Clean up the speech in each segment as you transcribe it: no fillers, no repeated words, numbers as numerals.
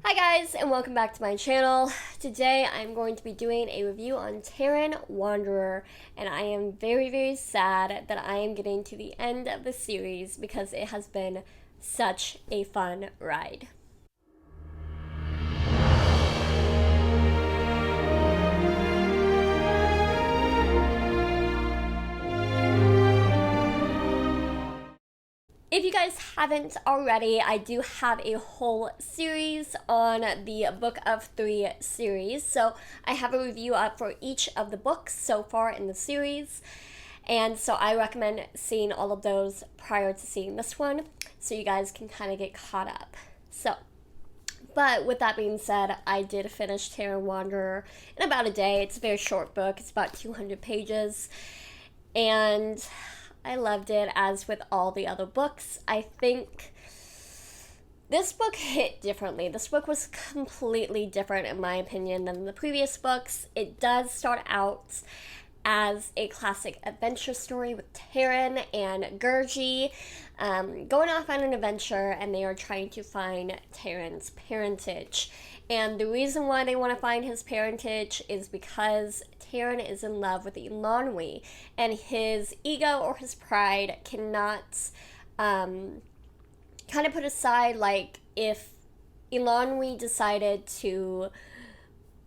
Hi guys, and welcome back to my channel. Today I'm going to be doing a review on Taran Wanderer, and I am very sad that I am getting to the end of the series because it has been such a fun ride. If you guys haven't already, I do have a whole series on the Book of Three series. So I have a review up for each of the books so far in the series. And so I recommend seeing all of those prior to seeing this one so you guys can kind of get caught up. But with that being said, I did finish Taran Wanderer in about a day. It's a very short book. It's about 200 pages. And I loved it, as with all the other books. I think this book hit differently. This book was completely different, in my opinion, than the previous books. It does start out as a classic adventure story with Taran and Gurgi going off on an adventure, and they are trying to find Taran's parentage. And the reason why they want to find his parentage is because Taran is in love with Eilonwy, and his ego or his pride cannot kind of put aside, like, if Eilonwy decided to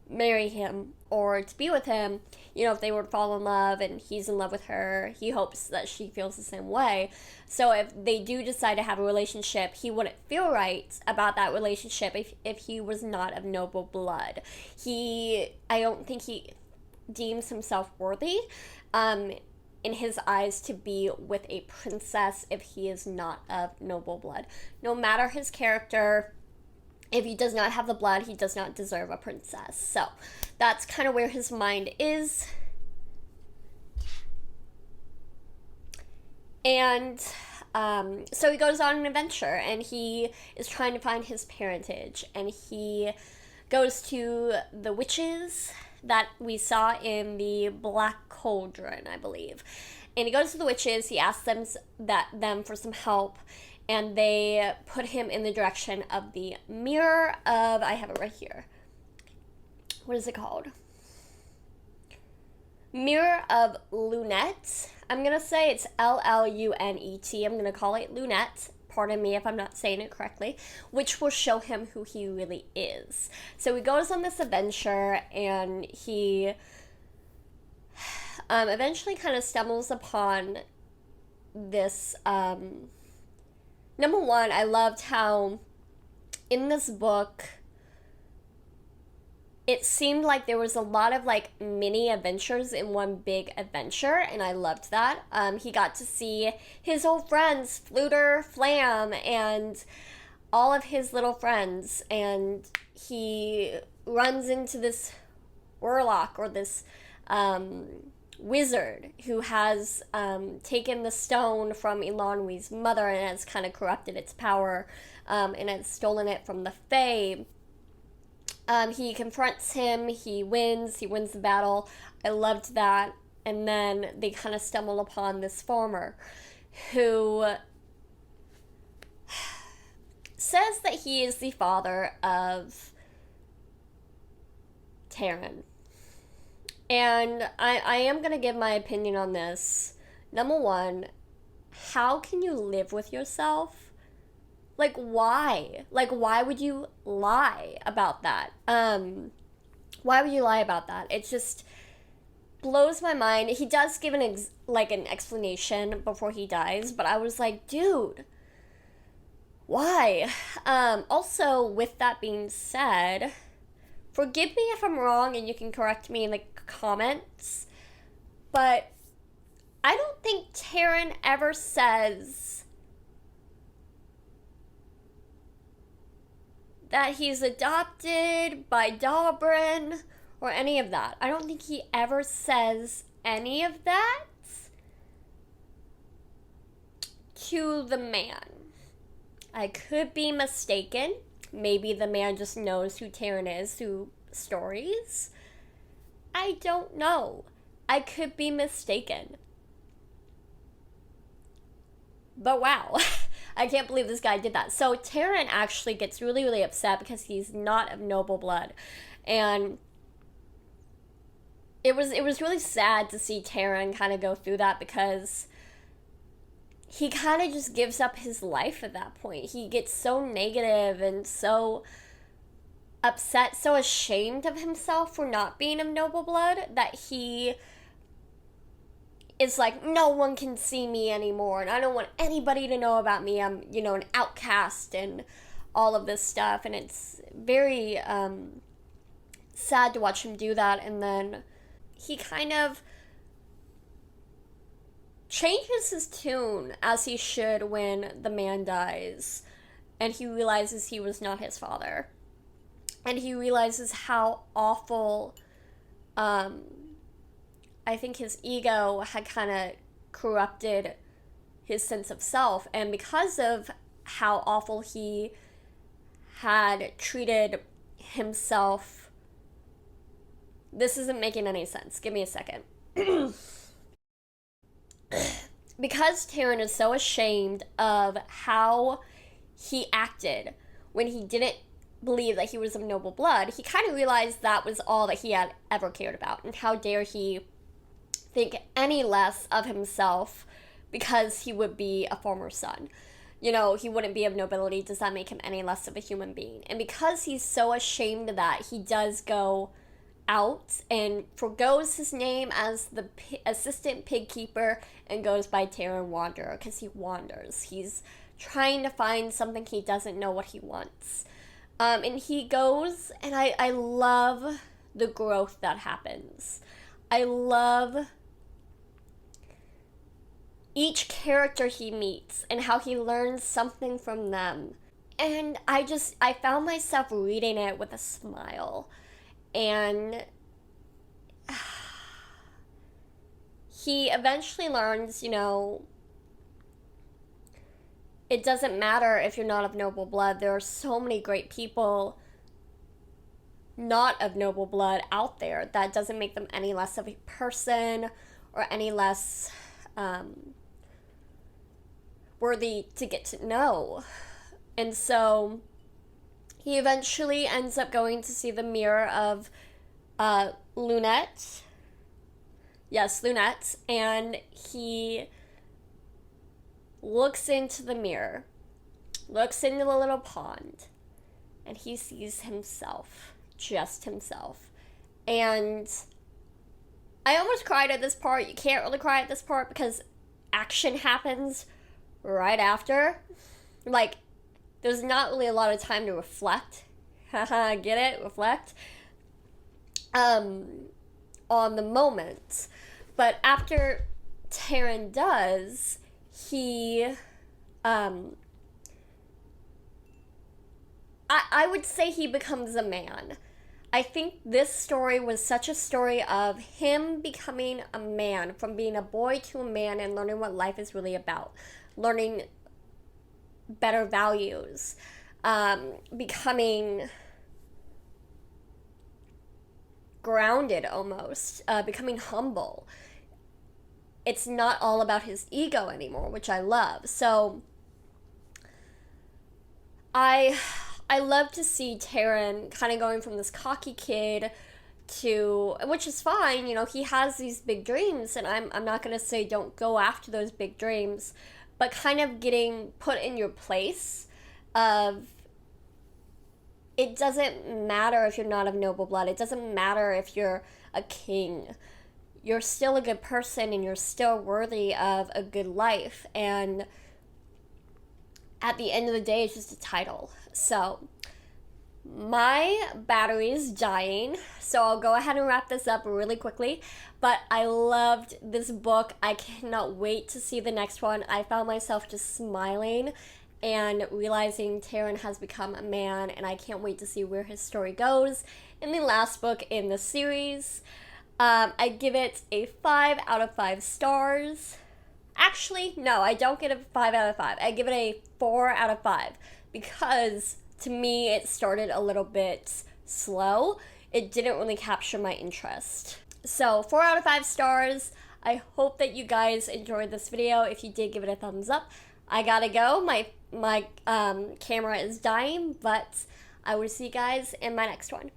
marry him or to be with him, you know, if they were to fall in love and he's in love with her, he hopes that she feels the same way. So if they do decide to have a relationship, he wouldn't feel right about that relationship if he was not of noble blood. I don't think he deems himself worthy in his eyes to be with a princess if he is not of noble blood. No matter his character, if he does not have the blood, he does not deserve a princess. So that's kind of where his mind is. And so he goes on an adventure, and he is trying to find his parentage. And he goes to the witches that we saw in the Black Cauldron, I believe. And he goes to the witches, he asks them for some help, and they put him in the direction of the Mirror of, I have it right here. What is it called? Mirror of Lunette. I'm going to say it's L-L-U-N-E-T. I'm going to call it Lunette. Pardon me if I'm not saying it correctly. Which will show him who he really is. So he goes on this adventure, and he eventually kind of stumbles upon this. Number one, I loved how in this book it seemed like there was a lot of like mini adventures in one big adventure, and I loved that. He got to see his old friends, Fluter, Flam, and all of his little friends, and he runs into this warlock, or this wizard, who has taken the stone from Eilonwy's mother and has kind of corrupted its power, and has stolen it from the Fae. He confronts him, he wins the battle. I loved that. And then they kind of stumble upon this farmer who says that he is the father of Taran. And I am going to give my opinion on this. Number one, how can you live with yourself? Like, why? Like, why would you lie about that? Why would you lie about that? It just blows my mind. He does give an explanation before he dies, but I was like, dude, why? Also, with that being said, forgive me if I'm wrong, and you can correct me in the comments, but I don't think Taran ever says that he's adopted by Dobrin or any of that. I don't think he ever says any of that to the man. I could be mistaken. Maybe the man just knows who Taran is through stories. I don't know. I could be mistaken. But wow. I can't believe this guy did that. So Taran actually gets really, really upset because he's not of noble blood. And it was really sad to see Taran kind of go through that, because he kind of just gives up his life at that point. He gets so negative and so upset, so ashamed of himself for not being of noble blood, that he is like, no one can see me anymore, and I don't want anybody to know about me. I'm, an outcast and all of this stuff. And it's very sad to watch him do that. And then he kind of changes his tune, as he should, when the man dies, and he realizes he was not his father. And he realizes how awful, I think his ego had kind of corrupted his sense of self. And because of how awful he had treated himself, this isn't making any sense. Give me a second. Because Taran is so ashamed of how he acted when he didn't believe that he was of noble blood, he kind of realized that was all that he had ever cared about. And how dare he think any less of himself because he would be a former son. He wouldn't be of nobility. Does that make him any less of a human being? And because he's so ashamed of that, he does go out and forgoes his name as the assistant pig keeper and goes by Taran Wanderer, because he wanders. He's trying to find something. He doesn't know what he wants. And he goes, and I love the growth that happens. I love each character he meets and how he learns something from them. And I found myself reading it with a smile. And he eventually learns, it doesn't matter if you're not of noble blood. There are so many great people not of noble blood out there. That doesn't make them any less of a person or any less worthy to get to know. And so he eventually ends up going to see the mirror of Lunette. Yes, Lunette. And he looks into the mirror, looks into the little pond, and he sees himself, just himself. And I almost cried at this part. You can't really cry at this part because action happens right after. Like, there's not really a lot of time to reflect. Haha, get it? Reflect. On the moment. But after Taran does, he, I would say he becomes a man. I think this story was such a story of him becoming a man, from being a boy to a man, and learning what life is really about. Learning better values. Becoming grounded almost. Becoming humble. It's not all about his ego anymore, which I love. So I love to see Taran kind of going from this cocky kid to, which is fine, he has these big dreams, and I'm not going to say don't go after those big dreams, but kind of getting put in your place of, it doesn't matter if you're not of noble blood. It doesn't matter if you're a king. You're still a good person, and you're still worthy of a good life. And at the end of the day, it's just a title. So my battery's dying, so I'll go ahead and wrap this up really quickly. But I loved this book. I cannot wait to see the next one. I found myself just smiling and realizing Taran has become a man, and I can't wait to see where his story goes in the last book in the series. I give it a 5 out of 5 stars. Actually, no, I don't give it a 5 out of 5. I give it a 4 out of 5 because to me it started a little bit slow. It didn't really capture my interest. So 4 out of 5 stars. I hope that you guys enjoyed this video. If you did, give it a thumbs up. I gotta go. My my camera is dying, but I will see you guys in my next one.